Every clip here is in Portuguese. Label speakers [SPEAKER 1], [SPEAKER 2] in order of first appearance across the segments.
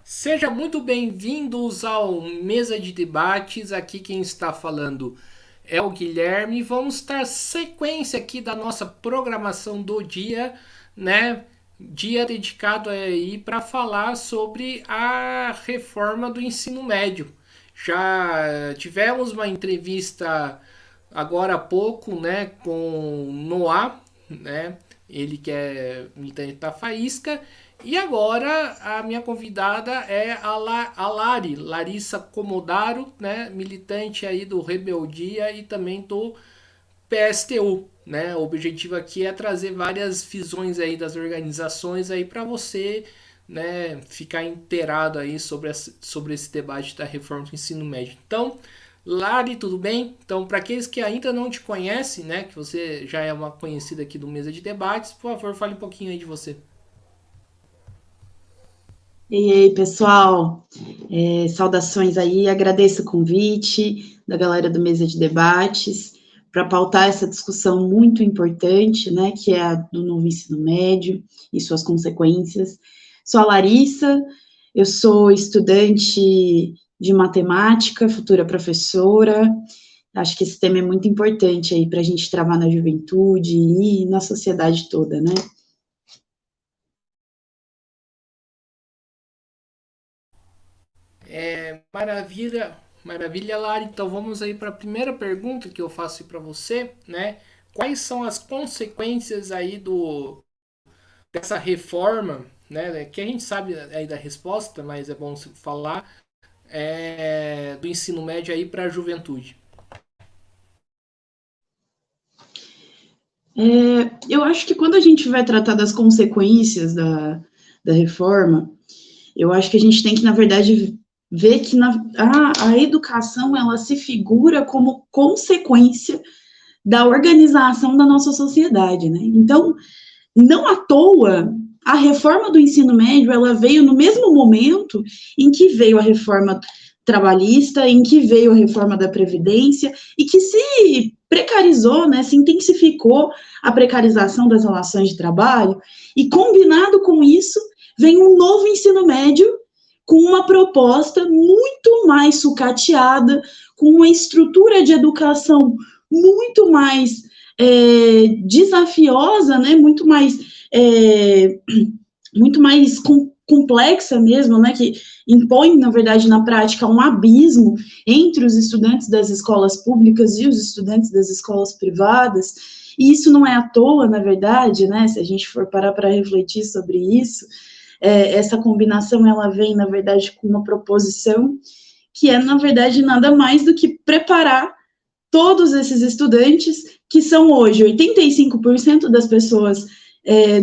[SPEAKER 1] Seja muito bem-vindos ao Mesa de Debates. Aqui quem está falando é o Guilherme. Vamos dar sequência aqui da nossa programação do dia, né? Dia dedicado aí para falar sobre a reforma do ensino médio. Já tivemos uma entrevista agora há pouco, né, com Noah, né? Ele que é militante da Faísca. E agora a minha convidada é a Lari, Larissa Comodaro, né, militante aí do Rebeldia e também do PSTU, né? O objetivo aqui é trazer várias visões aí das organizações aí para você, né, ficar inteirado aí sobre esse debate da reforma do ensino médio. Então, Lari, tudo bem? Então, para aqueles que ainda não te conhecem, né, que você já é uma conhecida aqui do Mesa de Debates, por favor, fale um pouquinho aí de você.
[SPEAKER 2] E aí, pessoal, saudações aí, agradeço o convite da galera do Mesa de Debates para pautar essa discussão muito importante, né, que é a do novo ensino médio e suas consequências. Sou a Larissa, eu sou estudante de matemática, futura professora. Acho que esse tema é muito importante aí para a gente travar na juventude e na sociedade toda, né?
[SPEAKER 1] Maravilha, maravilha, Lara. Então vamos aí para a primeira pergunta que eu faço para você, né? Quais são as consequências aí dessa reforma, né? Que a gente sabe aí da resposta, mas é bom falar do ensino médio aí para a juventude.
[SPEAKER 2] Eu acho que quando a gente vai tratar das consequências da reforma, eu acho que a gente tem que, na verdade, ver que a educação ela se figura como consequência da organização da nossa sociedade, né? Então, não à toa, a reforma do ensino médio ela veio no mesmo momento em que veio a reforma trabalhista, em que veio a reforma da Previdência, e que se precarizou, né, se intensificou a precarização das relações de trabalho, e combinado com isso, vem um novo ensino médio com uma proposta muito mais sucateada, com uma estrutura de educação muito mais desafiosa, né, é, muito mais complexa mesmo, né, que impõe, na verdade, na prática, um abismo entre os estudantes das escolas públicas e os estudantes das escolas privadas, e isso não é à toa, na verdade, né, se a gente for parar para refletir sobre isso, essa combinação, ela vem, na verdade, com uma proposição que é, na verdade, nada mais do que preparar todos esses estudantes, que são hoje 85% das pessoas,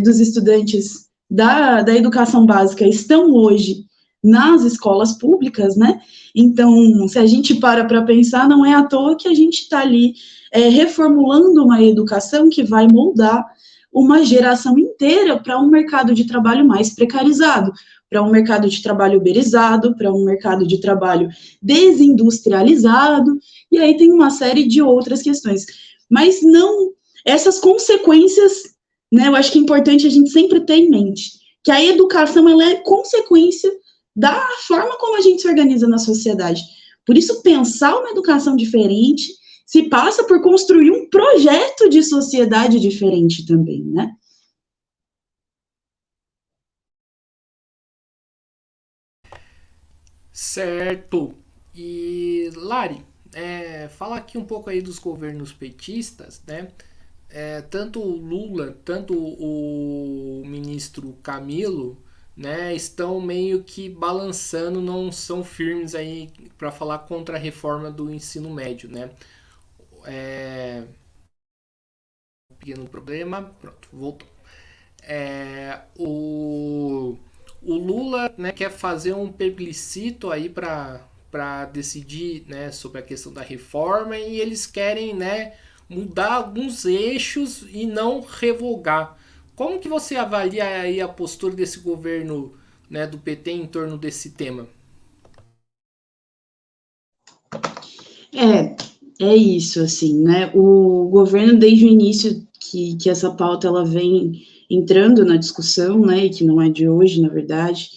[SPEAKER 2] dos estudantes da educação básica, estão hoje nas escolas públicas, né? Então, se a gente para pensar, não é à toa que a gente está ali reformulando uma educação que vai moldar uma geração inteira para um mercado de trabalho mais precarizado, para um mercado de trabalho uberizado, para um mercado de trabalho desindustrializado, e aí tem uma série de outras questões. Mas não, essas consequências, né, eu acho que é importante a gente sempre ter em mente, que a educação ela é consequência da forma como a gente se organiza na sociedade. Por isso, pensar uma educação diferente se passa por construir um projeto de sociedade diferente também, né?
[SPEAKER 1] Certo. E Lari, fala aqui um pouco aí dos governos petistas, né? Tanto o Lula, tanto o ministro Camilo, né, estão meio que balançando, não são firmes aí para falar contra a reforma do ensino médio, né? É, pequeno problema, pronto, voltou. O Lula, né, quer fazer um plebiscito aí para decidir, né, sobre a questão da reforma e eles querem, né, mudar alguns eixos e não revogar. Como que você avalia aí a postura desse governo, né, do PT em torno desse tema?
[SPEAKER 2] É, é isso, assim, né? O governo, desde o início que essa pauta ela vem entrando na discussão, né, e que não é de hoje, na verdade,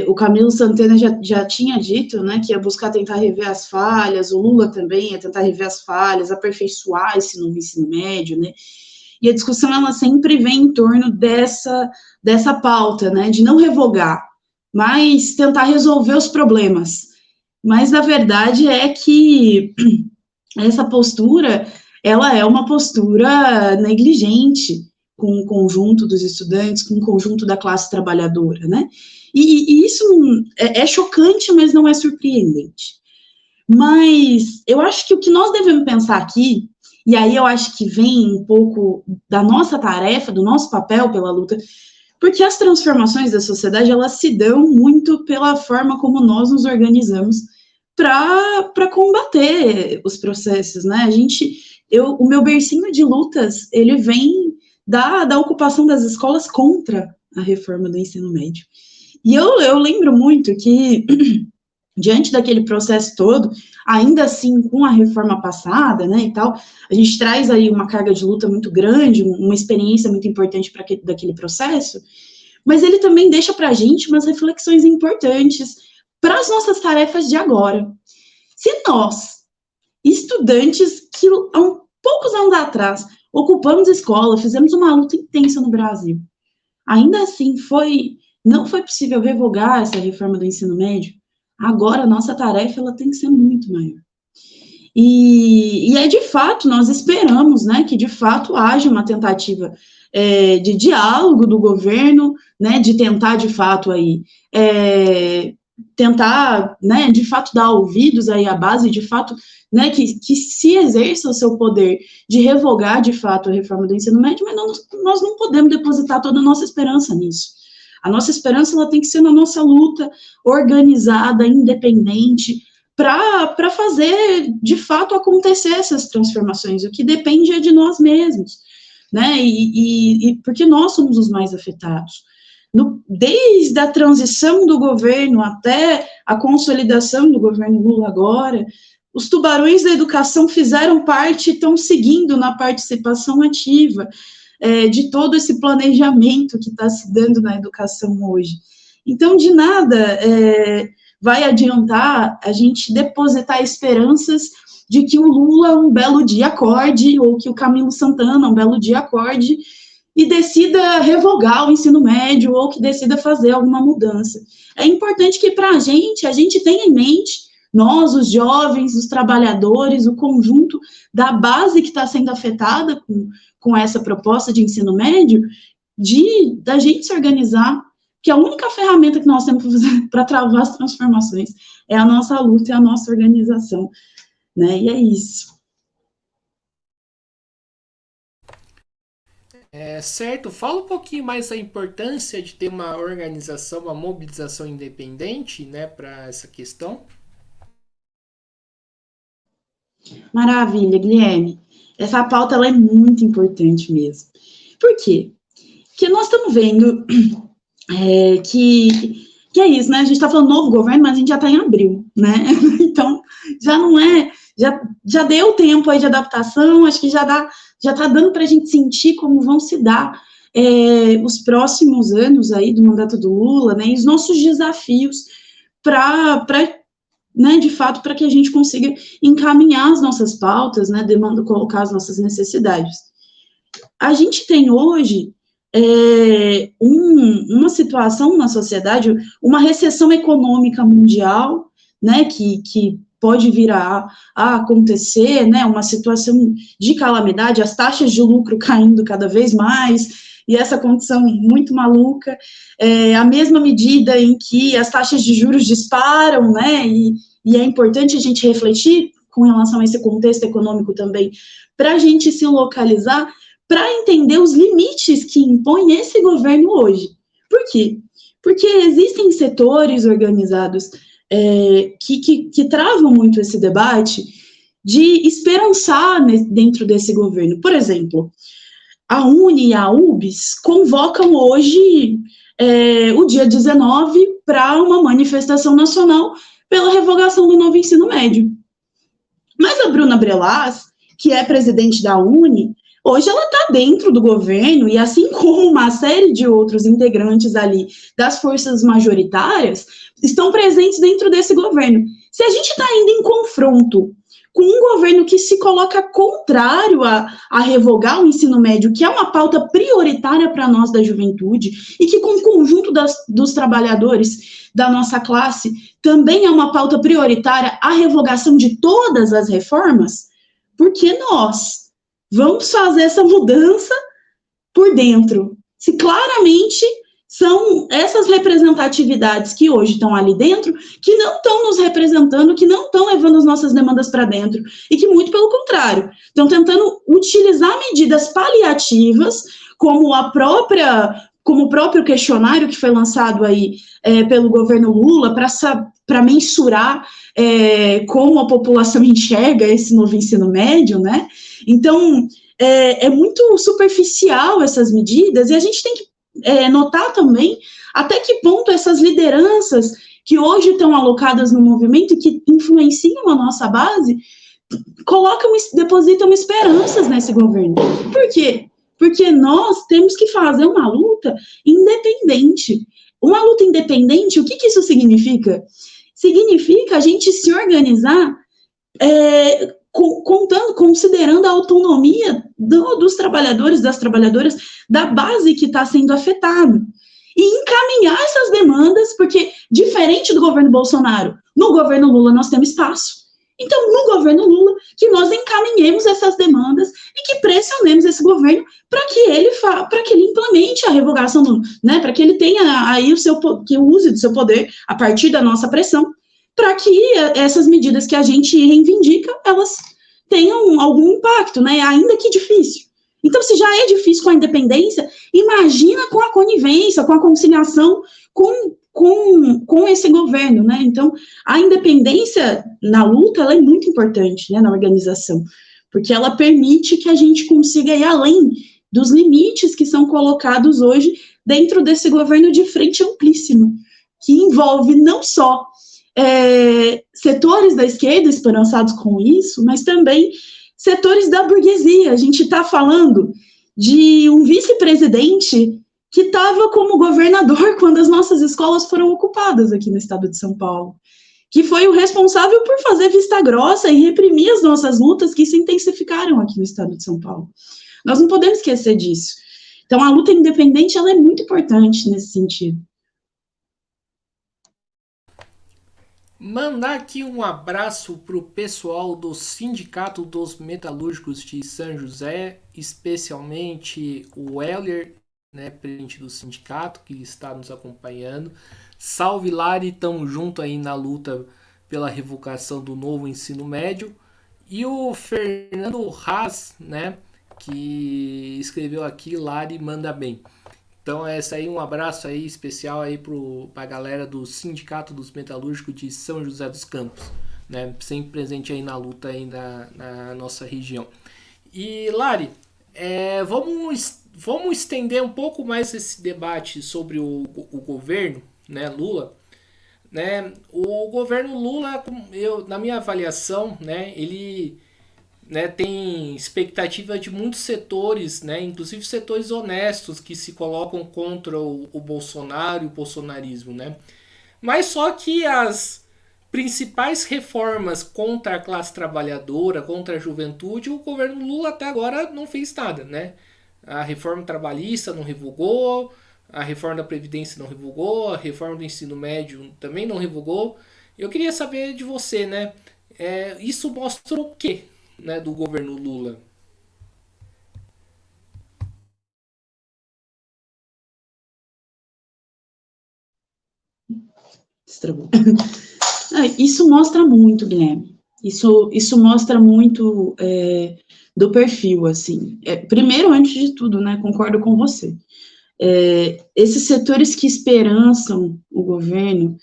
[SPEAKER 2] O Camilo Santana já tinha dito, né, que ia buscar tentar rever as falhas, o Lula também ia tentar rever as falhas, aperfeiçoar esse novo ensino médio, né, e a discussão, ela sempre vem em torno dessa pauta, né, de não revogar, mas tentar resolver os problemas. Mas, na verdade, é que essa postura, ela é uma postura negligente com o conjunto dos estudantes, com o conjunto da classe trabalhadora, né? E isso é chocante, mas não é surpreendente. Mas eu acho que o que nós devemos pensar aqui, e aí eu acho que vem um pouco da nossa tarefa, do nosso papel pela luta, porque as transformações da sociedade, elas se dão muito pela forma como nós nos organizamos para combater os processos, né? O meu bercinho de lutas, ele vem da ocupação das escolas contra a reforma do ensino médio. E eu lembro muito que, diante daquele processo todo, ainda assim, com a reforma passada, né, e tal, a gente traz aí uma carga de luta muito grande, uma experiência muito importante daquele processo, mas ele também deixa para a gente umas reflexões importantes para as nossas tarefas de agora. Se nós, estudantes que há poucos anos atrás ocupamos a escola, fizemos uma luta intensa no Brasil, ainda assim não foi possível revogar essa reforma do ensino médio, agora a nossa tarefa ela tem que ser muito maior. E de fato, nós esperamos, né, que de fato haja uma tentativa de diálogo do governo, né, de tentar de fato aí, né, de fato dar ouvidos aí à base, de fato, né, que se exerça o seu poder de revogar de fato a reforma do ensino médio, mas nós não podemos depositar toda a nossa esperança nisso. A nossa esperança ela tem que ser na nossa luta organizada, independente, para fazer, de fato, acontecer essas transformações. O que depende é de nós mesmos, né? E porque nós somos os mais afetados. Desde a transição do governo até a consolidação do governo Lula agora, os tubarões da educação fizeram parte e estão seguindo na participação ativa de todo esse planejamento que está se dando na educação hoje. Então, de nada vai adiantar a gente depositar esperanças de que o Lula um belo dia acorde, ou que o Camilo Santana um belo dia acorde, e decida revogar o ensino médio, ou que decida fazer alguma mudança. É importante que para a gente tenha em mente, nós, os jovens, os trabalhadores, o conjunto da base que está sendo afetada com essa proposta de ensino médio, da gente se organizar, que a única ferramenta que nós temos para travar as transformações é a nossa luta e a nossa organização, né? E é isso.
[SPEAKER 1] Certo, fala um pouquinho mais da importância de ter uma organização, uma mobilização independente, né, para essa questão.
[SPEAKER 2] Maravilha, Guilherme. Essa pauta ela é muito importante mesmo. Por quê? Porque nós estamos vendo que é isso, né? A gente está falando novo governo, mas a gente já está em abril, né? Então, já não é... Já deu tempo aí de adaptação, acho que já está dando para a gente sentir como vão se dar os próximos anos aí do mandato do Lula, né? E os nossos desafios né, de fato, para que a gente consiga encaminhar as nossas pautas, né, colocar as nossas necessidades. A gente tem hoje uma situação na sociedade, uma recessão econômica mundial, né, que pode vir a acontecer, né, uma situação de calamidade, as taxas de lucro caindo cada vez mais, e essa condição muito maluca, a mesma medida em que as taxas de juros disparam, né, e é importante a gente refletir com relação a esse contexto econômico também, para a gente se localizar, para entender os limites que impõe esse governo hoje. Por quê? Porque existem setores organizados que travam muito esse debate de esperançar dentro desse governo. Por exemplo, a UNE e a UBS convocam hoje o dia 19 para uma manifestação nacional pela revogação do novo ensino médio. Mas a Bruna Brelas, que é presidente da UNE, hoje ela está dentro do governo, e assim como uma série de outros integrantes ali das forças majoritárias, estão presentes dentro desse governo. Se a gente está indo em confronto com um governo que se coloca contrário a revogar o ensino médio, que é uma pauta prioritária para nós da juventude, e que com o conjunto dos trabalhadores da nossa classe também é uma pauta prioritária a revogação de todas as reformas, porque nós vamos fazer essa mudança por dentro. Se claramente são essas representatividades que hoje estão ali dentro, que não estão nos representando, que não estão levando as nossas demandas para dentro, e que, muito pelo contrário, estão tentando utilizar medidas paliativas, como o próprio questionário que foi lançado aí pelo governo Lula, para mensurar como a população enxerga esse novo ensino médio, né? Então, é muito superficial essas medidas, e a gente tem que notar também até que ponto essas lideranças que hoje estão alocadas no movimento e que influenciam a nossa base, depositam esperanças nesse governo. Por quê? Porque nós temos que fazer uma luta independente. Uma luta independente, o que isso significa? Significa a gente se organizar considerando a autonomia dos trabalhadores, das trabalhadoras, da base que está sendo afetada. E encaminhar essas demandas, porque, diferente do governo Bolsonaro, no governo Lula nós temos espaço. Então, no governo Lula, que nós encaminhemos essas demandas e que pressionemos esse governo para que ele implemente a revogação, né, para que ele tenha aí que use do seu poder, a partir da nossa pressão, para que essas medidas que a gente reivindica, elas tenham algum impacto, né, ainda que difícil. Então, se já é difícil com a independência, imagina com a conivência, com a conciliação com esse governo, né? Então, a independência na luta, ela é muito importante, né, na organização, porque ela permite que a gente consiga ir além dos limites que são colocados hoje dentro desse governo de frente amplíssima, que envolve não só setores da esquerda esperançados com isso, mas também setores da burguesia. A gente está falando de um vice-presidente que estava como governador quando as nossas escolas foram ocupadas aqui no estado de São Paulo, que foi o responsável por fazer vista grossa e reprimir as nossas lutas que se intensificaram aqui no estado de São Paulo. Nós não podemos esquecer disso. Então, a luta independente, ela é muito importante nesse sentido.
[SPEAKER 1] Mandar aqui um abraço para o pessoal do Sindicato dos Metalúrgicos de São José, especialmente o Heller, né, presidente do sindicato, que está nos acompanhando. Salve, Lari, tamo junto aí na luta pela revogação do novo ensino médio. E o Fernando Haas, né, que escreveu aqui, Lari manda bem. Então, essa aí, um abraço aí especial aí pra galera do Sindicato dos Metalúrgicos de São José dos Campos, né? Sempre presente aí na luta aí na nossa região. E, Lari, vamos estender um pouco mais esse debate sobre o governo, né, Lula. Né? O governo Lula, na minha avaliação, né, ele... né, tem expectativa de muitos setores, né, inclusive setores honestos que se colocam contra o Bolsonaro e o bolsonarismo, né? Mas só que as principais reformas contra a classe trabalhadora, contra a juventude, o governo Lula até agora não fez nada, né? A reforma trabalhista não revogou, a reforma da Previdência não revogou, a reforma do ensino médio também não revogou. Eu queria saber de você, né? Isso mostra o quê? Né, do governo Lula.
[SPEAKER 2] Isso mostra muito, Guilherme. Isso mostra muito do perfil, assim. Primeiro, antes de tudo, né, concordo com você. Esses setores que esperançam o governo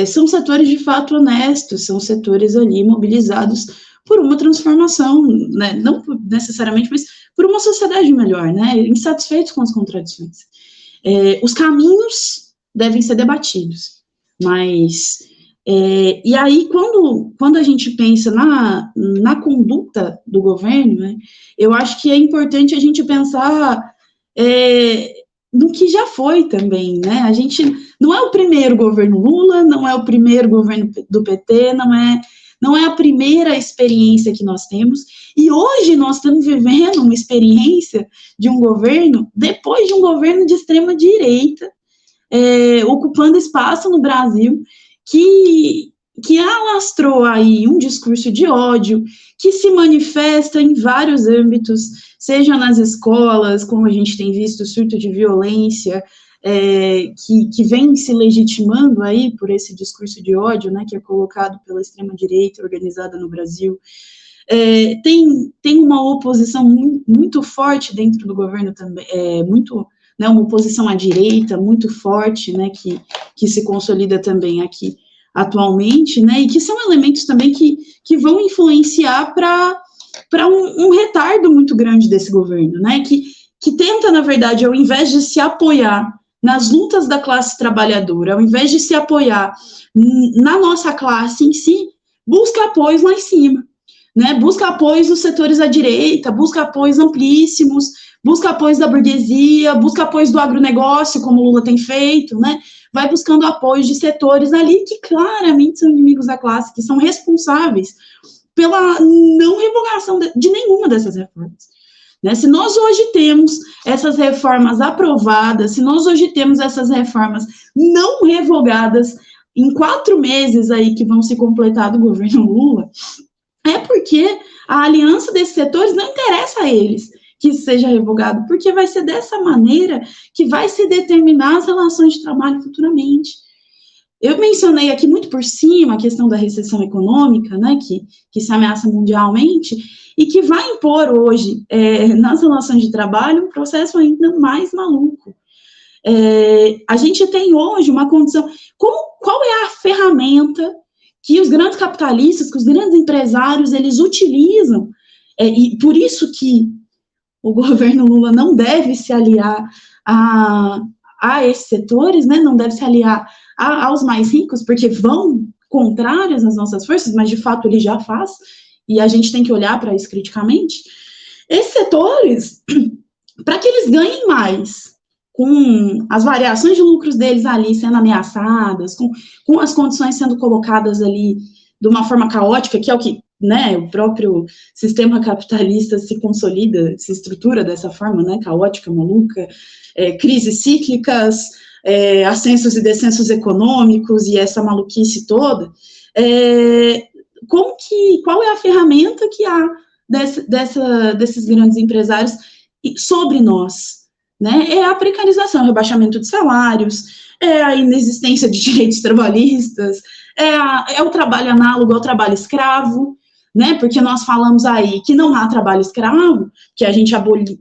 [SPEAKER 2] são setores de fato honestos, são setores ali mobilizados por uma transformação, né, não necessariamente, mas por uma sociedade melhor, né, insatisfeitos com as contradições. Os caminhos devem ser debatidos, mas E aí, quando a gente pensa na conduta do governo, né, eu acho que é importante a gente pensar no que já foi também, né? A gente não é o primeiro governo Lula, não é o primeiro governo do PT, não é a primeira experiência que nós temos, e hoje nós estamos vivendo uma experiência de um governo, depois de um governo de extrema-direita, ocupando espaço no Brasil, que alastrou aí um discurso de ódio, que se manifesta em vários âmbitos, seja nas escolas, como a gente tem visto, surto de violência, que vem se legitimando aí por esse discurso de ódio, né, que é colocado pela extrema-direita organizada no Brasil. Tem uma oposição muito forte dentro do governo também, uma oposição à direita muito forte, né, que se consolida também aqui atualmente, né, e que são elementos também que vão influenciar para um retardo muito grande desse governo, né, que tenta, na verdade, ao invés de se apoiar nas lutas da classe trabalhadora, ao invés de se apoiar na nossa classe em si, busca apoios lá em cima, né, busca apoios dos setores à direita, busca apoios amplíssimos, busca apoios da burguesia, busca apoios do agronegócio, como o Lula tem feito, né, vai buscando apoios de setores ali que claramente são inimigos da classe, que são responsáveis pela não revogação de nenhuma dessas reformas. Né? Se nós hoje temos essas reformas aprovadas, se nós hoje temos essas reformas não revogadas em 4 meses aí que vão se completar do governo Lula, é porque a aliança desses setores não interessa a eles que isso seja revogado, porque vai ser dessa maneira que vai se determinar as relações de trabalho futuramente. Eu mencionei aqui muito por cima a questão da recessão econômica, né, que se ameaça mundialmente, e que vai impor hoje, nas relações de trabalho, um processo ainda mais maluco. A gente tem hoje uma condição... Qual é a ferramenta que os grandes capitalistas, que os grandes empresários, eles utilizam, e por isso que o governo Lula não deve se aliar a esses setores, né, não deve se aliar aos mais ricos, porque vão contrários às nossas forças, mas de fato ele já faz, e a gente tem que olhar para isso criticamente. Esses setores, para que eles ganhem mais, com as variações de lucros deles ali sendo ameaçadas, com as condições sendo colocadas ali de uma forma caótica, que é o que, né, o próprio sistema capitalista se consolida, se estrutura dessa forma, né, caótica, maluca, crises cíclicas, ascensos e descensos econômicos e essa maluquice toda, qual é a ferramenta que há desses grandes empresários sobre nós? Né? É a precarização, o rebaixamento de salários, é a inexistência de direitos trabalhistas, é o trabalho análogo ao trabalho escravo, né? Porque nós falamos aí que não há trabalho escravo, que a gente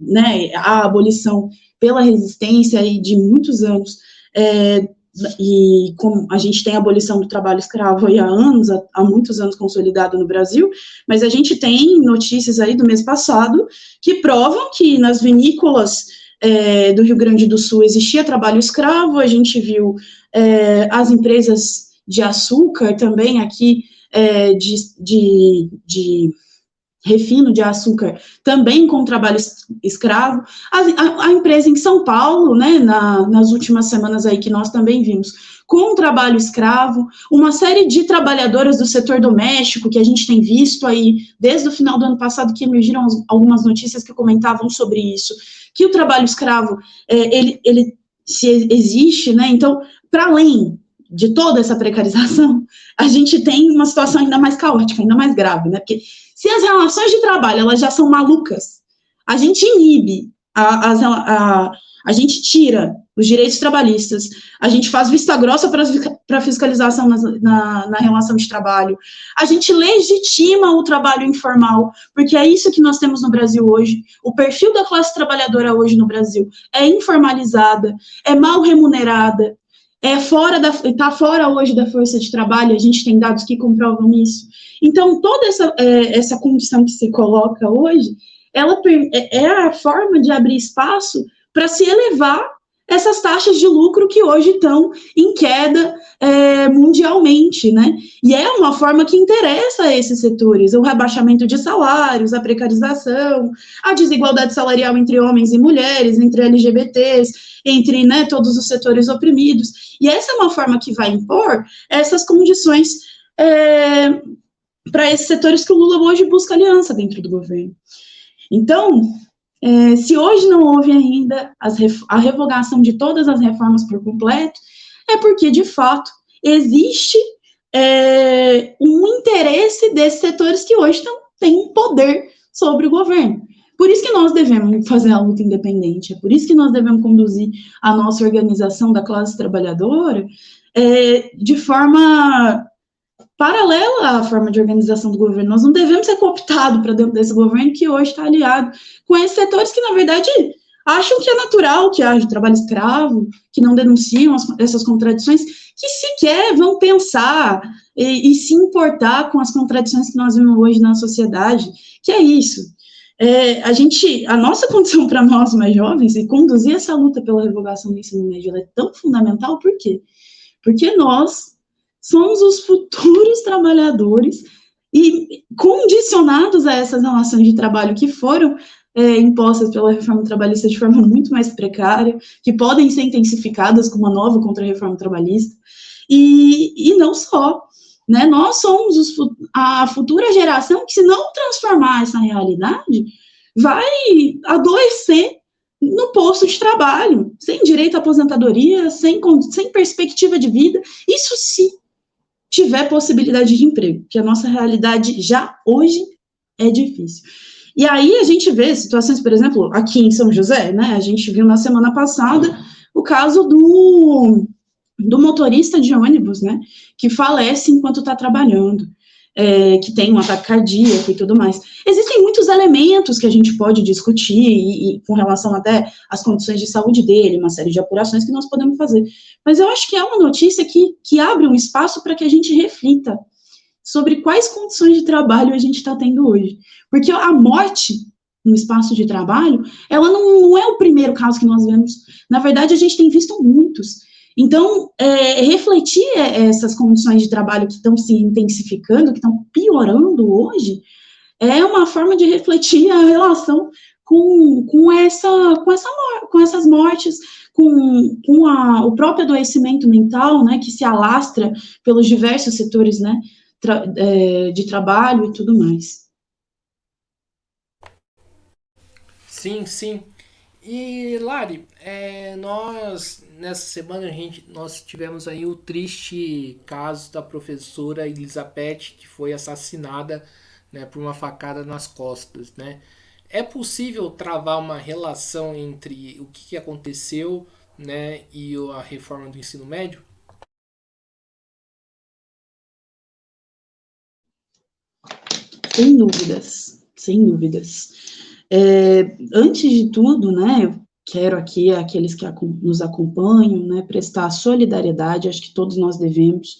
[SPEAKER 2] né, a abolição pela resistência aí de muitos anos, e como a gente tem a abolição do trabalho escravo aí há muitos anos consolidado no Brasil, mas a gente tem notícias aí do mês passado que provam que nas vinícolas do Rio Grande do Sul existia trabalho escravo, a gente viu as empresas de açúcar também aqui, de refino de açúcar, também com trabalho escravo, a empresa em São Paulo, né, nas últimas semanas aí que nós também vimos, com trabalho escravo, uma série de trabalhadoras do setor doméstico, que a gente tem visto aí, desde o final do ano passado, que emergiram algumas notícias que comentavam sobre isso, que o trabalho escravo, ele se existe, né, então, para além de toda essa precarização, a gente tem uma situação ainda mais caótica, ainda mais grave, né, porque se as relações de trabalho, elas já são malucas, a gente inibe, a gente tira os direitos trabalhistas, a gente faz vista grossa para fiscalização na relação de trabalho, a gente legitima o trabalho informal, porque é isso que nós temos no Brasil hoje, o perfil da classe trabalhadora hoje no Brasil é informalizada, é mal remunerada, está fora hoje da força de trabalho, a gente tem dados que comprovam isso. Então, toda essa condição que se coloca hoje, ela é a forma de abrir espaço para se elevar essas taxas de lucro que hoje estão em queda mundialmente, né? E é uma forma que interessa a esses setores, o rebaixamento de salários, a precarização, a desigualdade salarial entre homens e mulheres, entre LGBTs, entre, né, todos os setores oprimidos. E essa é uma forma que vai impor essas condições para esses setores que o Lula hoje busca aliança dentro do governo. Então, se hoje não houve ainda a revogação de todas as reformas por completo, é porque, de fato, existe um interesse desses setores que hoje têm um poder sobre o governo. Por isso que nós devemos fazer a luta independente, é por isso que nós devemos conduzir a nossa organização da classe trabalhadora de forma paralela à forma de organização do governo. Nós não devemos ser cooptados para dentro desse governo que hoje está aliado com esses setores que, na verdade, acham que é natural que haja trabalho escravo, que não denunciam essas contradições, que sequer vão pensar e se importar com as contradições que nós vemos hoje na sociedade, que é isso. A nossa condição para nós mais jovens e conduzir essa luta pela revogação do ensino médio ela é tão fundamental, por quê? Porque nós somos os futuros trabalhadores e condicionados a essas relações de trabalho que foram impostas pela reforma trabalhista de forma muito mais precária, que podem ser intensificadas com uma nova contra-reforma trabalhista, e não só, né, nós somos a futura geração que, se não transformar essa realidade, vai adoecer no posto de trabalho, sem direito à aposentadoria, sem perspectiva de vida, isso se tiver possibilidade de emprego, que a nossa realidade já hoje é difícil. E aí a gente vê situações, por exemplo, aqui em São José, né, a gente viu na semana passada o caso do motorista de ônibus, né, que falece enquanto está trabalhando, que tem um ataque cardíaco e tudo mais. Existem muitos elementos que a gente pode discutir, e com relação até às condições de saúde dele, uma série de apurações que nós podemos fazer. Mas eu acho que é uma notícia que abre um espaço para que a gente reflita sobre quais condições de trabalho a gente está tendo hoje. Porque a morte no espaço de trabalho, ela não é o primeiro caso que nós vemos. Na verdade, a gente tem visto muitos. Então, refletir essas condições de trabalho que estão se intensificando, que estão piorando hoje, é uma forma de refletir a relação com essas mortes, com o próprio adoecimento mental, né, que se alastra pelos diversos setores, né, de trabalho e tudo mais.
[SPEAKER 1] Sim, sim. E, Lari, nós, nessa semana, nós tivemos aí o triste caso da professora Elizabeth, que foi assassinada, né, por uma facada nas costas, né? É possível travar uma relação entre o que aconteceu, né, e a reforma do ensino médio?
[SPEAKER 2] Sem dúvidas, sem dúvidas. Antes de tudo, né, eu quero aqui, aqueles que nos acompanham, né, prestar solidariedade, acho que todos nós devemos,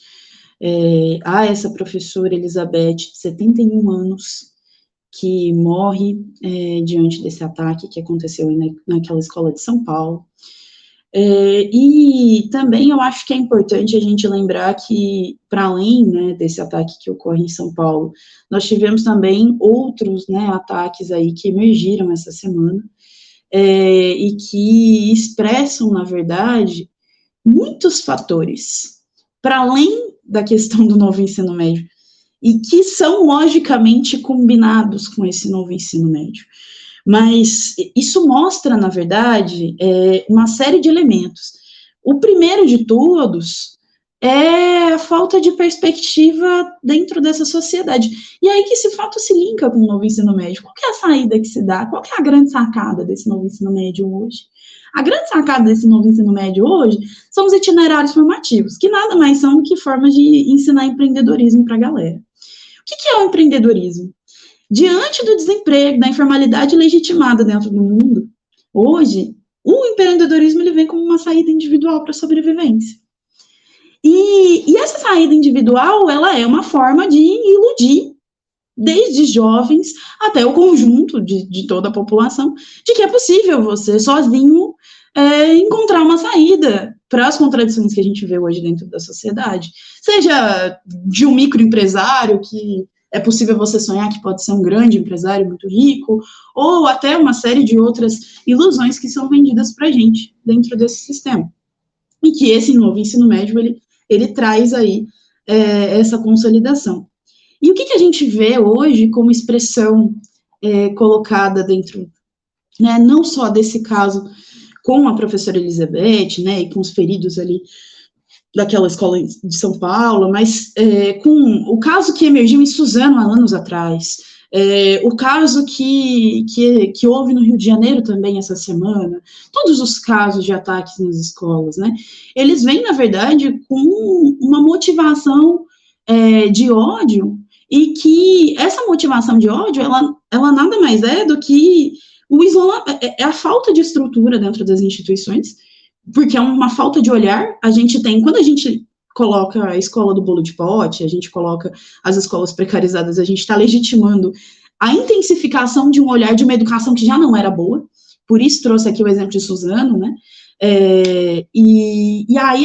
[SPEAKER 2] a essa professora Elizabeth, de 71 anos, que morre diante desse ataque que aconteceu naquela escola de São Paulo. E também eu acho que é importante a gente lembrar que, para além, né, desse ataque que ocorre em São Paulo, nós tivemos também outros, né, ataques aí que emergiram essa semana, e que expressam, na verdade, muitos fatores, para além da questão do novo ensino médio, e que são logicamente combinados com esse novo ensino médio. Mas isso mostra, na verdade, uma série de elementos. O primeiro de todos é a falta de perspectiva dentro dessa sociedade. E aí que esse fato se linka com o novo ensino médio. Qual que é a saída que se dá? Qual que é a grande sacada desse novo ensino médio hoje? A grande sacada desse novo ensino médio hoje são os itinerários formativos, que nada mais são do que formas de ensinar empreendedorismo para a galera. O que é o empreendedorismo? Diante do desemprego, da informalidade legitimada dentro do mundo, hoje, o empreendedorismo ele vem como uma saída individual para a sobrevivência. E essa saída individual, ela é uma forma de iludir, desde jovens até o conjunto de toda a população, de que é possível você sozinho encontrar uma saída para as contradições que a gente vê hoje dentro da sociedade. Seja de um microempresário, que é possível você sonhar que pode ser um grande empresário muito rico, ou até uma série de outras ilusões que são vendidas para a gente dentro desse sistema. E que esse novo ensino médio, ele traz aí essa consolidação. E o que a gente vê hoje como expressão colocada dentro, né, não só desse caso com a professora Elizabeth, né, e com os feridos ali daquela escola de São Paulo, mas com o caso que emergiu em Suzano há anos atrás, o caso que houve no Rio de Janeiro também essa semana, todos os casos de ataques nas escolas, né, eles vêm, na verdade, com uma motivação de ódio, e que essa motivação de ódio, ela nada mais é do que o isolamento, a falta de estrutura dentro das instituições, porque é uma falta de olhar. A gente tem, quando a gente coloca a escola do bolo de pote, a gente coloca as escolas precarizadas, a gente está legitimando a intensificação de um olhar de uma educação que já não era boa, por isso trouxe aqui o exemplo de Suzano, né, e aí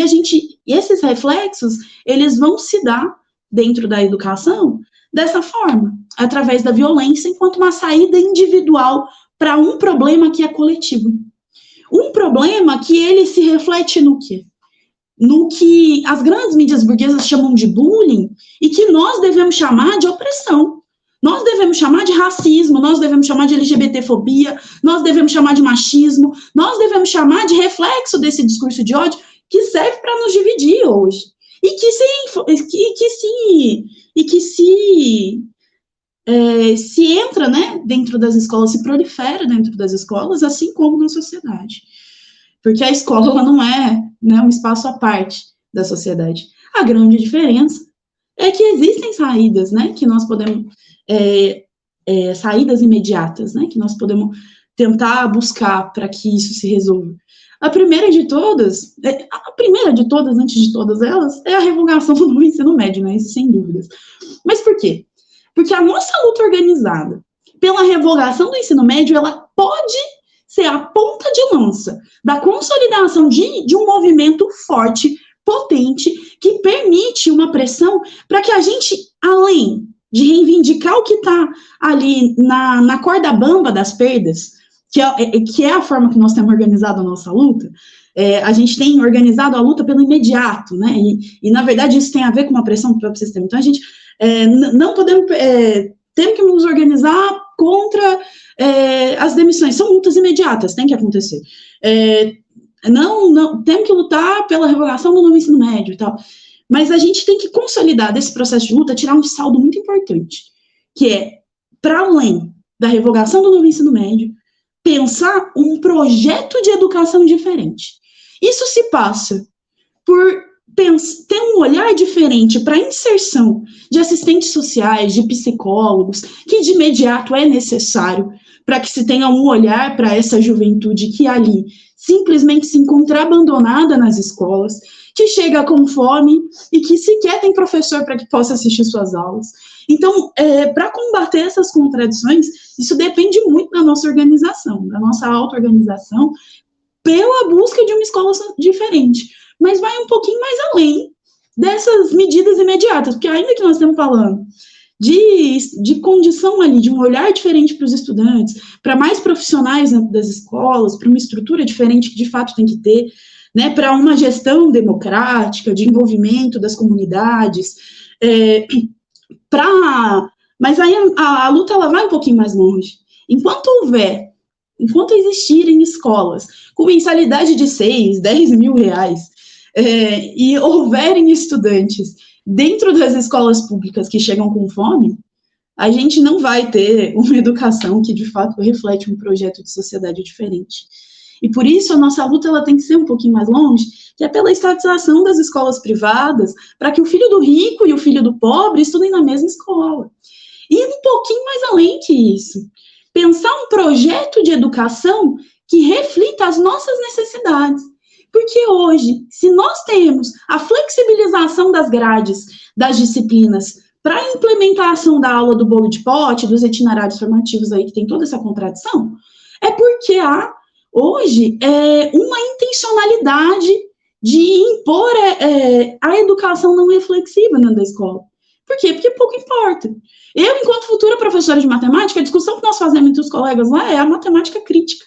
[SPEAKER 2] esses reflexos, eles vão se dar dentro da educação dessa forma, através da violência, enquanto uma saída individual para um problema que é coletivo. Um problema que ele se reflete no quê? No que as grandes mídias burguesas chamam de bullying e que nós devemos chamar de opressão. Nós devemos chamar de racismo, nós devemos chamar de LGBTfobia, nós devemos chamar de machismo, nós devemos chamar de reflexo desse discurso de ódio que serve para nos dividir hoje. E que se entra, né, dentro das escolas, se prolifera dentro das escolas, assim como na sociedade. Porque a escola, ela não é, né, um espaço à parte da sociedade. A grande diferença é que existem saídas, né, que nós podemos, saídas imediatas, né, que nós podemos tentar buscar para que isso se resolva. A primeira de todas, antes de todas elas, é a revogação do novo ensino médio, né, isso sem dúvidas. Mas por quê? Porque a nossa luta organizada pela revogação do ensino médio, ela pode ser a ponta de lança da consolidação de um movimento forte, potente, que permite uma pressão para que a gente, além de reivindicar o que está ali na corda bamba das perdas, que é a forma que nós temos organizado a nossa luta, a gente tem organizado a luta pelo imediato, né, e na verdade isso tem a ver com uma pressão do próprio sistema. Então a gente não podemos, temos que nos organizar contra as demissões, são lutas imediatas, tem que acontecer. Não, temos que lutar pela revogação do novo ensino médio e tal, mas a gente tem que consolidar desse processo de luta, tirar um saldo muito importante, que é, para além da revogação do novo ensino médio, pensar um projeto de educação diferente. Isso se passa por ter um olhar diferente para a inserção de assistentes sociais, de psicólogos, que de imediato é necessário para que se tenha um olhar para essa juventude que ali simplesmente se encontra abandonada nas escolas, que chega com fome e que sequer tem professor para que possa assistir suas aulas. Então, para combater essas contradições, isso depende muito da nossa organização, da nossa auto-organização, pela busca de uma escola diferente. Mas vai um pouquinho mais além dessas medidas imediatas, porque ainda que nós estamos falando de condição ali, de um olhar diferente para os estudantes, para mais profissionais dentro das escolas, para uma estrutura diferente que de fato tem que ter, né, para uma gestão democrática, de envolvimento das comunidades, mas aí a luta ela vai um pouquinho mais longe. Enquanto existirem escolas com mensalidade de 6, 10 mil reais, e houverem estudantes dentro das escolas públicas que chegam com fome, a gente não vai ter uma educação que, de fato, reflete um projeto de sociedade diferente. E por isso a nossa luta ela tem que ser um pouquinho mais longe, que é pela estatização das escolas privadas, para que o filho do rico e o filho do pobre estudem na mesma escola. E um pouquinho mais além que isso, pensar um projeto de educação que reflita as nossas necessidades. Porque hoje, se nós temos a flexibilização das grades, das disciplinas, para a implementação da aula do bolo de pote, dos itinerários formativos aí, que tem toda essa contradição, é porque há hoje é uma intencionalidade de impor a educação não reflexiva dentro da escola. Por quê? Porque pouco importa. Eu, enquanto futura professora de matemática, a discussão que nós fazemos entre os colegas lá é a matemática crítica.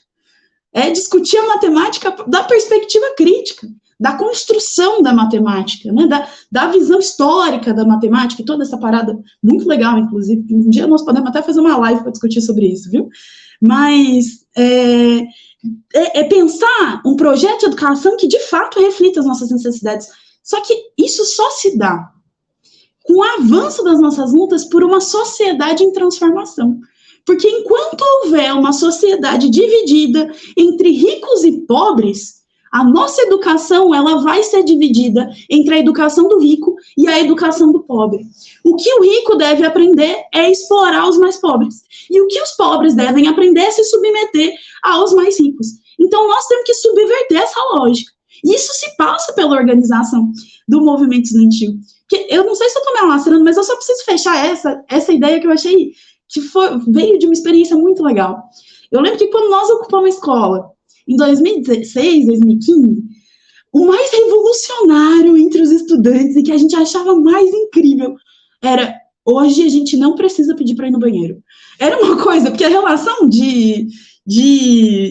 [SPEAKER 2] É discutir a matemática da perspectiva crítica, da construção da matemática, né, da visão histórica da matemática, e toda essa parada muito legal, inclusive. Um dia nós podemos até fazer uma live para discutir sobre isso, viu? Mas pensar um projeto de educação que, de fato, reflita as nossas necessidades. Só que isso só se dá com o avanço das nossas lutas por uma sociedade em transformação. Porque enquanto houver uma sociedade dividida entre ricos e pobres, a nossa educação ela vai ser dividida entre a educação do rico e a educação do pobre. O que o rico deve aprender é explorar os mais pobres. E o que os pobres devem aprender é se submeter aos mais ricos. Então, nós temos que subverter essa lógica. Isso se passa pela organização do movimento estudantil. Que eu não sei se eu estou me alastrando, mas eu só preciso fechar essa ideia que eu achei que veio de uma experiência muito legal. Eu lembro que quando nós ocupamos a escola, em 2016, 2015, o mais revolucionário entre os estudantes e que a gente achava mais incrível era: hoje a gente não precisa pedir para ir no banheiro. Era uma coisa, porque a relação de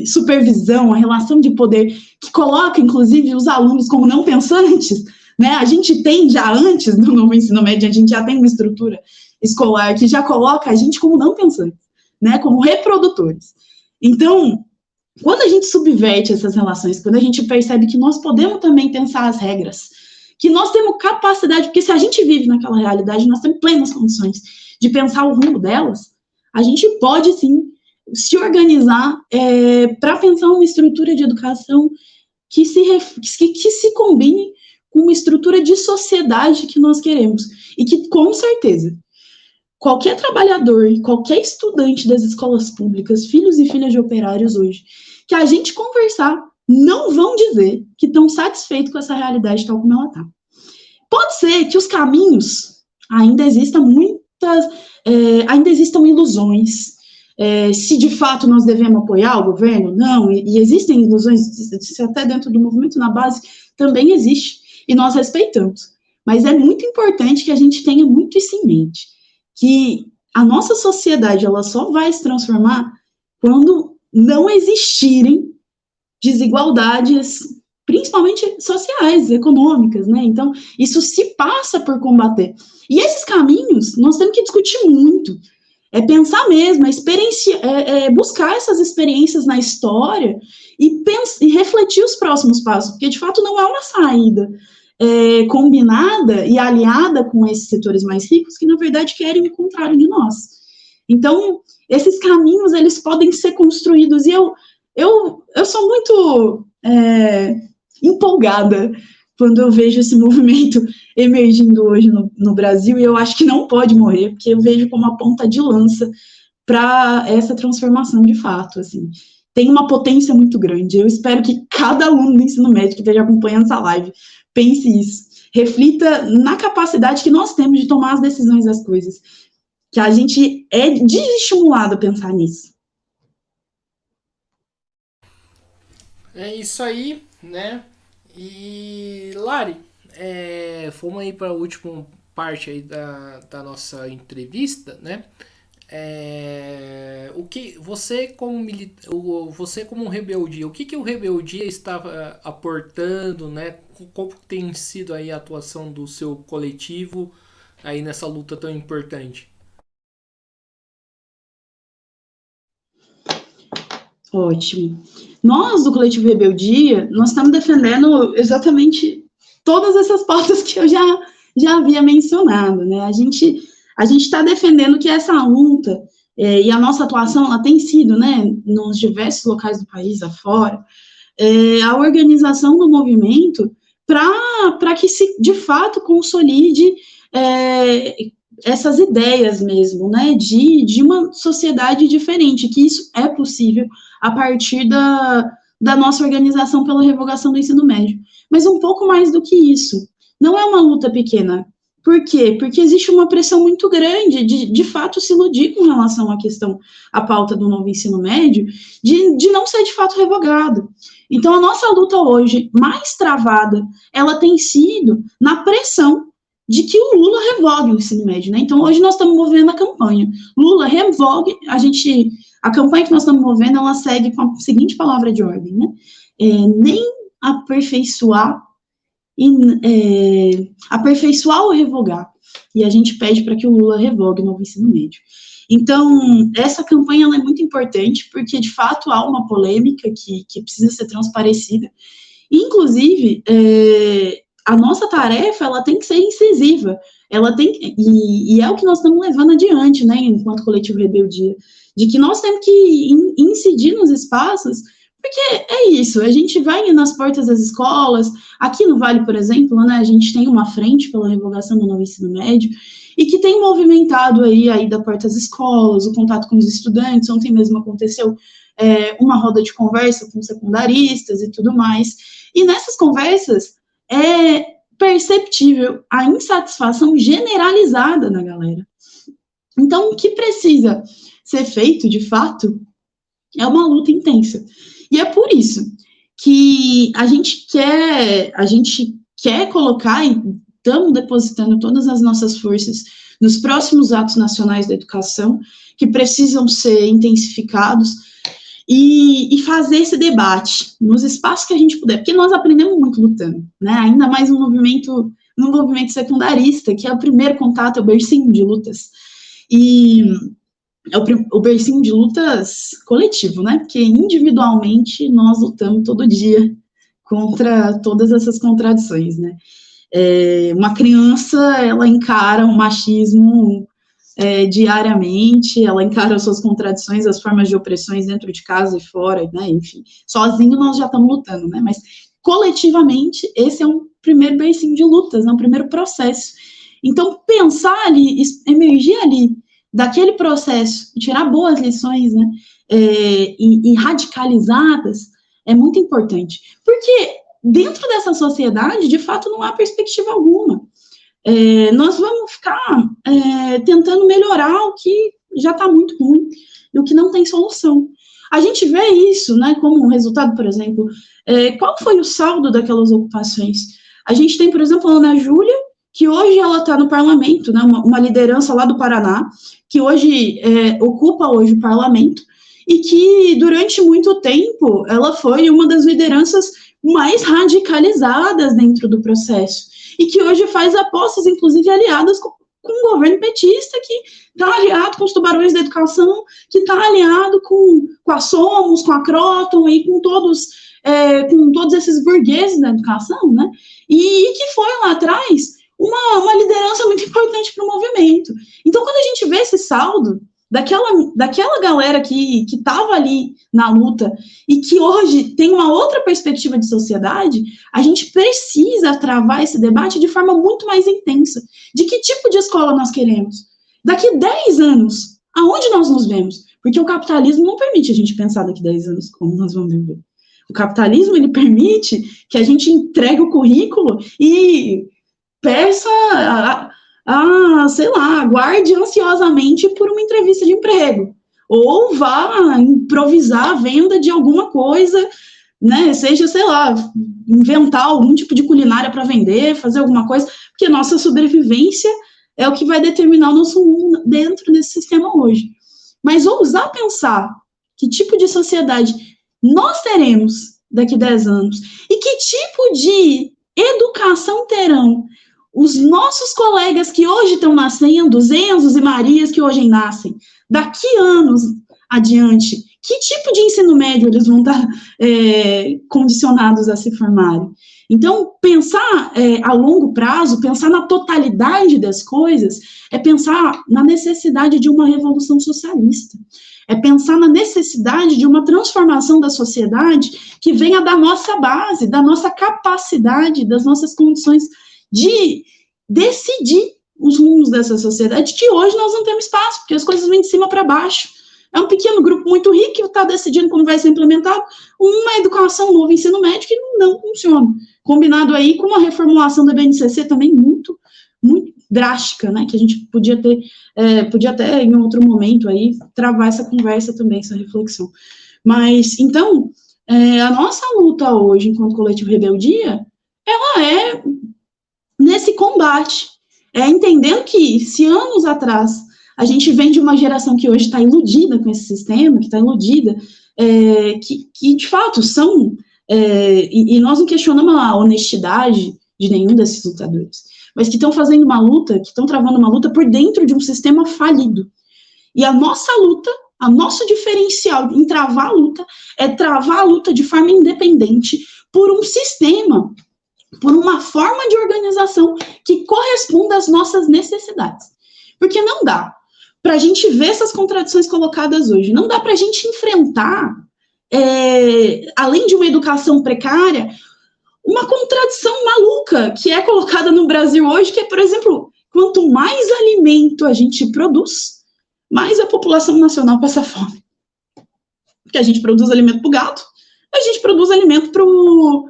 [SPEAKER 2] supervisão, a relação de poder, que coloca, inclusive, os alunos como não pensantes, né? A gente tem já antes do novo ensino médio, a gente já tem uma estrutura escolar que já coloca a gente como não pensantes, né? Como reprodutores. Então, quando a gente subverte essas relações, quando a gente percebe que nós podemos também pensar as regras, que nós temos capacidade, porque se a gente vive naquela realidade, nós temos plenas condições de pensar o rumo delas, a gente pode, sim, se organizar para pensar uma estrutura de educação que se combine com uma estrutura de sociedade que nós queremos. E que, com certeza, qualquer trabalhador, qualquer estudante das escolas públicas, filhos e filhas de operários hoje, que a gente conversar, não vão dizer que estão satisfeitos com essa realidade tal como ela está. Pode ser que os caminhos ainda existam ainda existam ilusões. Se de fato nós devemos apoiar o governo, não, e existem ilusões, até dentro do movimento na base também existe, e nós respeitamos. Mas é muito importante que a gente tenha muito isso em mente, que a nossa sociedade ela só vai se transformar quando não existirem desigualdades, principalmente sociais, econômicas, né? Então, isso se passa por combater. E esses caminhos, nós temos que discutir muito, pensar mesmo, buscar essas experiências na história e refletir os próximos passos, porque, de fato, não há uma saída combinada e aliada com esses setores mais ricos que, na verdade, querem o contrário de nós. Então, esses caminhos, eles podem ser construídos, e eu sou muito empolgada quando eu vejo esse movimento emergindo hoje no Brasil, e eu acho que não pode morrer, porque eu vejo como uma ponta de lança para essa transformação de fato, assim. Tem uma potência muito grande. Eu espero que cada aluno do ensino médio que esteja acompanhando essa live pense isso, reflita na capacidade que nós temos de tomar as decisões das coisas, que a gente é desestimulado a pensar nisso.
[SPEAKER 1] É isso aí, né? E, Lari, fomos aí para a última parte aí da nossa entrevista, né? O que você como Rebeldia, o que o Rebeldia está aportando, né? Como tem sido aí a atuação do seu coletivo aí nessa luta tão importante?
[SPEAKER 2] Ótimo. Nós, do Coletivo Rebeldia, nós estamos defendendo exatamente todas essas pautas que eu já havia mencionado, né? A gente está defendendo que essa luta e a nossa atuação, ela tem sido, né, nos diversos locais do país afora, a organização do movimento para que se, de fato, consolide essas ideias mesmo, né, de uma sociedade diferente, que isso é possível a partir da nossa organização pela revogação do ensino médio. Mas um pouco mais do que isso, não é uma luta pequena, Por quê? Porque existe uma pressão muito grande de fato, se iludir com relação à pauta do novo ensino médio, de não ser, de fato, revogado. Então, a nossa luta hoje, mais travada, ela tem sido na pressão de que o Lula revogue o ensino médio, né? Então, hoje nós estamos movendo a campanha. Lula, revogue, a campanha que nós estamos movendo, ela segue com a seguinte palavra de ordem, né? Nem aperfeiçoar ou revogar. E a gente pede para que o Lula revogue o novo ensino médio. Então, essa campanha ela é muito importante, porque, de fato, há uma polêmica que precisa ser transparecida. Inclusive, a nossa tarefa, ela tem que ser incisiva. E é o que nós estamos levando adiante, né, enquanto Coletivo Rebeldia, de que nós temos que incidir nos espaços, porque é isso, a gente vai nas portas das escolas, aqui no Vale, por exemplo, né, a gente tem uma frente pela revogação do novo ensino médio, e que tem movimentado aí a ida à porta das escolas, o contato com os estudantes. Ontem mesmo aconteceu uma roda de conversa com secundaristas e tudo mais, e nessas conversas é perceptível a insatisfação generalizada da galera. Então, o que precisa ser feito, de fato, é uma luta intensa. E é por isso que a gente quer colocar, e estamos depositando todas as nossas forças nos próximos atos nacionais da educação, que precisam ser intensificados, e fazer esse debate nos espaços que a gente puder, porque nós aprendemos muito lutando, né? Ainda mais no movimento secundarista, que é o primeiro contato, é o bercinho de lutas, e é o bercinho de lutas coletivo, né? Porque individualmente nós lutamos todo dia contra todas essas contradições, né? Uma criança, ela encara o machismo diariamente, ela encara as suas contradições, as formas de opressões dentro de casa e fora, né? Enfim, sozinho nós já estamos lutando, né? Mas coletivamente, esse é um primeiro bercinho de lutas, é um primeiro processo. Então, pensar ali, emergir ali daquele processo, tirar boas lições, né, e radicalizadas, é muito importante. Porque dentro dessa sociedade, de fato, não há perspectiva alguma. Nós vamos ficar tentando melhorar o que já está muito ruim e o que não tem solução. A gente vê isso, né, como resultado, por exemplo, qual foi o saldo daquelas ocupações? A gente tem, por exemplo, a Ana Júlia, que hoje ela está no parlamento, né, uma liderança lá do Paraná, que hoje ocupa hoje o parlamento, e que durante muito tempo ela foi uma das lideranças mais radicalizadas dentro do processo, e que hoje faz apostas, inclusive, aliadas com o governo petista, que está aliado com os tubarões da educação, que está aliado com a Somos, com a Croton e com todos esses burgueses da educação, né, e que foi lá atrás uma liderança muito importante para o movimento. Então, quando a gente vê esse saldo daquela galera que estava ali na luta e que hoje tem uma outra perspectiva de sociedade, a gente precisa travar esse debate de forma muito mais intensa. De que tipo de escola nós queremos? Daqui 10 anos, aonde nós nos vemos? Porque o capitalismo não permite a gente pensar daqui 10 anos como nós vamos viver. O capitalismo, ele permite que a gente entregue o currículo e peça sei lá, aguarde ansiosamente por uma entrevista de emprego, ou vá improvisar a venda de alguma coisa, né, seja, sei lá, inventar algum tipo de culinária para vender, fazer alguma coisa, porque nossa sobrevivência é o que vai determinar o nosso mundo dentro desse sistema hoje. Mas ousar pensar que tipo de sociedade nós teremos daqui 10 anos, e que tipo de educação terão os nossos colegas que hoje estão nascendo, os Enzos e Marias que hoje nascem, daqui anos adiante, que tipo de ensino médio eles vão estar condicionados a se formarem? Então, pensar a longo prazo, pensar na totalidade das coisas, é pensar na necessidade de uma revolução socialista, é pensar na necessidade de uma transformação da sociedade que venha da nossa base, da nossa capacidade, das nossas condições de decidir os rumos dessa sociedade, que hoje nós não temos espaço, porque as coisas vêm de cima para baixo. É um pequeno grupo muito rico que está decidindo como vai ser implementado uma educação, um novo ensino médio que não funciona. Combinado aí com uma reformulação da BNCC também muito drástica, né, que a gente podia até em outro momento aí travar essa conversa também, essa reflexão. Mas, então, a nossa luta hoje, enquanto Coletivo Rebeldia, ela é nesse combate, entendendo que se anos atrás a gente vem de uma geração que hoje está iludida com esse sistema, que está iludida, que de fato são, e nós não questionamos a honestidade de nenhum desses lutadores, mas que estão fazendo uma luta, que estão travando uma luta por dentro de um sistema falido. E a nossa luta, o nosso diferencial em travar a luta, é travar a luta de forma independente por um sistema, por uma forma de organização que corresponda às nossas necessidades. Porque não dá para a gente ver essas contradições colocadas hoje, não dá para a gente enfrentar, além de uma educação precária, uma contradição maluca que é colocada no Brasil hoje, que é, por exemplo, quanto mais alimento a gente produz, mais a população nacional passa fome. Porque a gente produz alimento para o gato, a gente produz alimento para o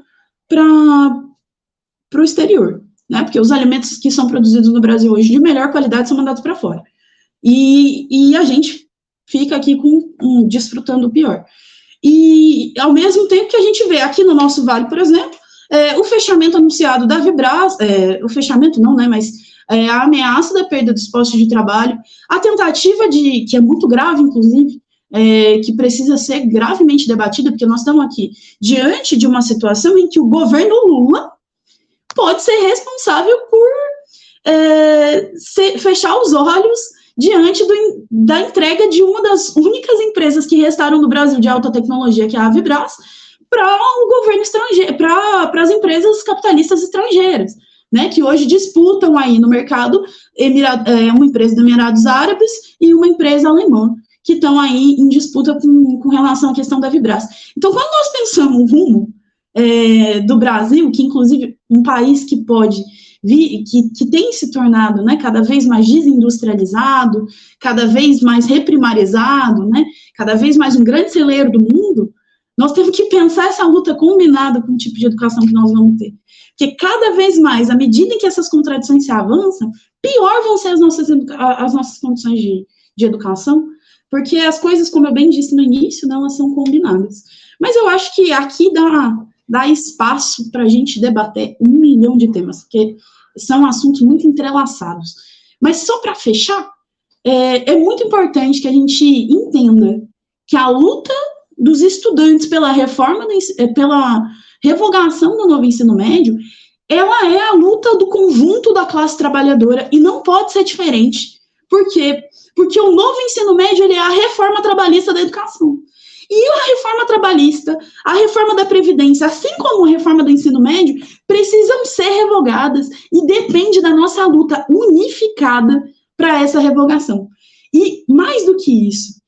[SPEAKER 2] exterior, né? Porque os alimentos que são produzidos no Brasil hoje de melhor qualidade são mandados para fora. E a gente fica aqui desfrutando o pior. E, ao mesmo tempo que a gente vê aqui no nosso vale, por exemplo, o fechamento anunciado da Vibras, o fechamento não, né, mas a ameaça da perda dos postos de trabalho, a tentativa que é muito grave, inclusive, que precisa ser gravemente debatida, porque nós estamos aqui diante de uma situação em que o governo Lula pode ser responsável por fechar os olhos diante da entrega de uma das únicas empresas que restaram no Brasil de alta tecnologia, que é a Vibras, para o governo estrangeiro, para as empresas capitalistas estrangeiras, né, que hoje disputam aí no mercado uma empresa dos Emirados Árabes e uma empresa alemã, que estão aí em disputa com relação à questão da Vibras. Então, quando nós pensamos o rumo do Brasil, que inclusive um país que pode que tem se tornado, né, cada vez mais desindustrializado, cada vez mais reprimarizado, né, cada vez mais um grande celeiro do mundo, nós temos que pensar essa luta combinada com o tipo de educação que nós vamos ter. Porque cada vez mais, à medida em que essas contradições se avançam, pior vão ser as nossas condições de educação, porque as coisas, como eu bem disse no início, não, elas são combinadas. Mas eu acho que aqui dá espaço para a gente debater 1 milhão de temas, porque são assuntos muito entrelaçados. Mas só para fechar, é muito importante que a gente entenda que a luta dos estudantes pela revogação do novo ensino médio, ela é a luta do conjunto da classe trabalhadora e não pode ser diferente. Por quê? Porque o novo ensino médio ele é a reforma trabalhista da educação. E a reforma trabalhista, a reforma da Previdência, assim como a reforma do ensino médio, precisam ser revogadas e depende da nossa luta unificada para essa revogação. E, mais do que isso,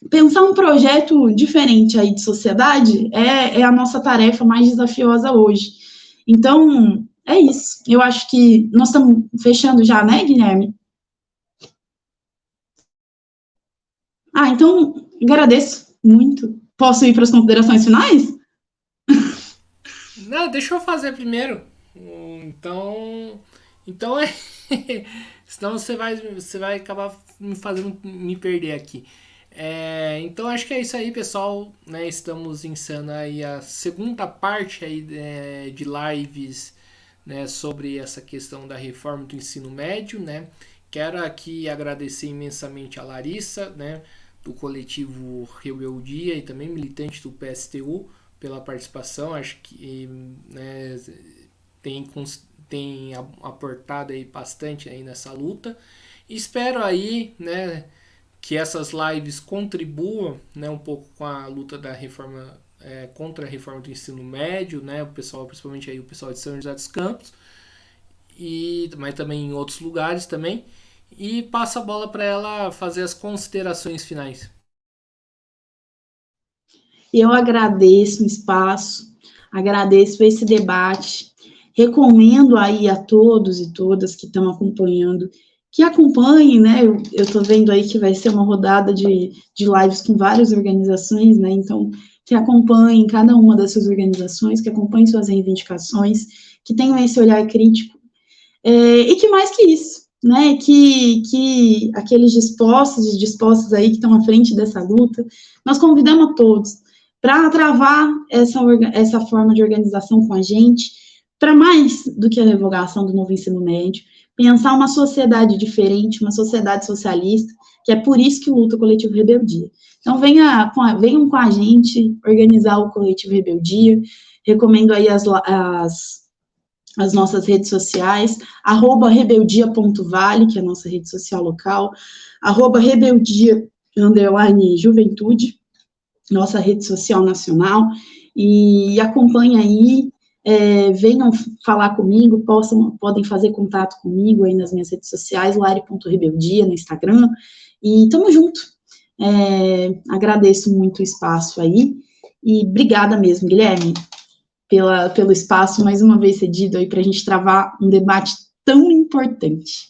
[SPEAKER 2] pensar um projeto diferente aí de sociedade é a nossa tarefa mais desafiosa hoje. Então, é isso. Eu acho que nós estamos fechando já, né, Guilherme? Então, agradeço muito. Posso ir para as considerações finais?
[SPEAKER 1] Não, deixa eu fazer primeiro. Então senão você vai acabar me fazendo me perder aqui. Então acho que é isso aí, pessoal, né? Estamos iniciando aí a segunda parte aí, de lives, né, sobre essa questão da reforma do ensino médio, né? Quero aqui agradecer imensamente a Larissa, né, do coletivo Rebeldia e também militante do PSTU pela participação. Acho que, né, tem aportado aí bastante aí nessa luta. Espero aí, né, que essas lives contribuam, né, um pouco com a luta da reforma, contra a reforma do ensino médio, né, o pessoal, principalmente aí o pessoal de São José dos Campos, mas também em outros lugares também. E passo a bola para ela fazer as considerações finais.
[SPEAKER 2] Eu agradeço o espaço, agradeço esse debate, recomendo aí a todos e todas que estão acompanhando, que acompanhem, né, eu estou vendo aí que vai ser uma rodada de lives com várias organizações, né, então, que acompanhem cada uma dessas organizações, que acompanhem suas reivindicações, que tenham esse olhar crítico. E que mais que isso, né, que aqueles dispostos e dispostas aí que estão à frente dessa luta, nós convidamos a todos para travar essa forma de organização com a gente, para mais do que a revogação do novo ensino médio, pensar uma sociedade diferente, uma sociedade socialista, que é por isso que luta o Coletivo Rebeldia. Então, venham com a gente organizar o Coletivo Rebeldia, recomendo aí as nossas redes sociais, @rebeldia.vale, que é a nossa rede social local, @rebeldia_juventude, nossa rede social nacional, e acompanhe aí, venham falar comigo, podem fazer contato comigo aí nas minhas redes sociais, lari.rebeldia no Instagram, e tamo junto. Agradeço muito o espaço aí, e obrigada mesmo, Guilherme, pelo espaço mais uma vez cedido aí para a gente travar um debate tão importante.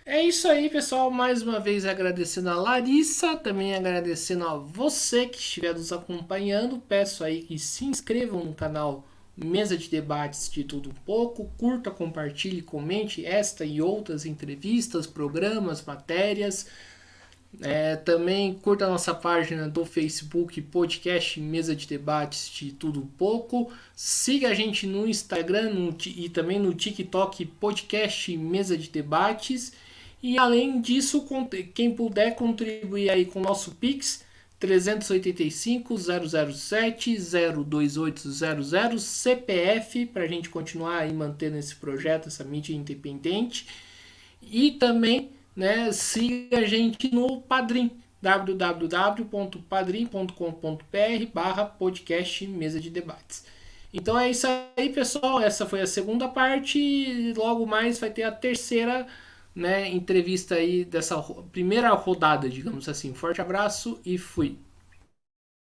[SPEAKER 1] É isso aí, pessoal. Mais uma vez agradecendo a Larissa, também agradecendo a você que estiver nos acompanhando. Peço aí que se inscrevam no canal Mesa de Debates de Tudo Um Pouco. Curta, compartilhe, comente esta e outras entrevistas, programas, matérias. Também curta a nossa página do Facebook, podcast Mesa de Debates de Tudo Um Pouco. Siga a gente no Instagram e também no TikTok, podcast Mesa de Debates. E além disso, quem puder contribuir aí com o nosso Pix, 385-007-02800 CPF, para a gente continuar aí mantendo esse projeto, essa mídia independente. E também, né, siga a gente no Padrim, www.padrim.com.br/podcast Mesa de Debates. Então é isso aí, pessoal. Essa foi a segunda parte e logo mais vai ter a terceira, né, entrevista aí dessa primeira rodada, digamos assim. Forte abraço e fui.